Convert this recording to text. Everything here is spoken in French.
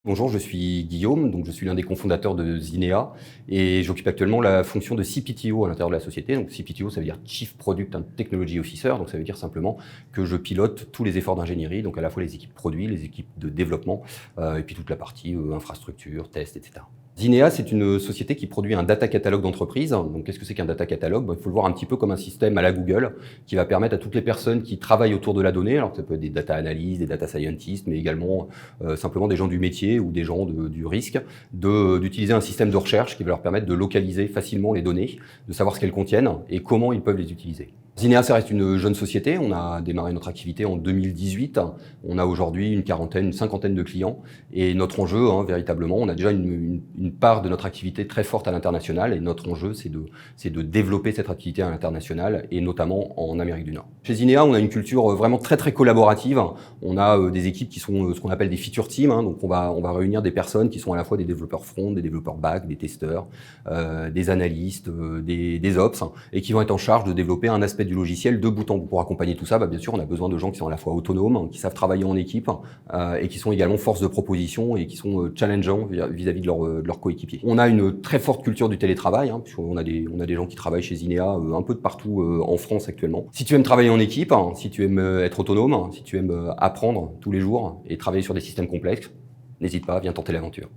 Bonjour, je suis Guillaume, donc je suis l'un des cofondateurs de Zinea et j'occupe actuellement la fonction de CPTO à l'intérieur de la société. Donc CPTO, ça veut dire Chief Product and Technology Officer, donc ça veut dire simplement que je pilote tous les efforts d'ingénierie, donc à la fois les équipes produits, les équipes de développement et puis toute la partie infrastructure, test, etc. Zinea, c'est une société qui produit un data catalogue d'entreprise. Donc, qu'est-ce que c'est qu'un data catalogue? Il faut le voir un petit peu comme un système à la Google qui va permettre à toutes les personnes qui travaillent autour de la donnée, alors que ça peut être des data analysts, des data scientists, mais également simplement des gens du métier ou des gens du risque, d'utiliser un système de recherche qui va leur permettre de localiser facilement les données, de savoir ce qu'elles contiennent et comment ils peuvent les utiliser. Zinea, ça reste une jeune société. On a démarré notre activité en 2018. On a aujourd'hui une cinquantaine de clients. Et notre enjeu, véritablement, on a déjà une part de notre activité très forte à l'international. Et notre enjeu, c'est de développer cette activité à l'international et notamment en Amérique du Nord. Chez Zinea, on a une culture vraiment très, très collaborative. On a des équipes qui sont ce qu'on appelle des feature teams. Donc, on va réunir des personnes qui sont à la fois des développeurs front, des développeurs back, des testeurs, des analystes, des ops, et qui vont être en charge de développer un aspect du logiciel de bout en bout. Pour accompagner tout ça, bien sûr, on a besoin de gens qui sont à la fois autonomes, qui savent travailler en équipe et qui sont également force de proposition et qui sont challengeants vis-à-vis de leurs coéquipiers. On a une très forte culture du télétravail, puisqu'on a des gens qui travaillent chez Zinea un peu de partout en France actuellement. Si tu aimes travailler en équipe, si tu aimes être autonome, si tu aimes apprendre tous les jours et travailler sur des systèmes complexes, n'hésite pas, viens tenter l'aventure.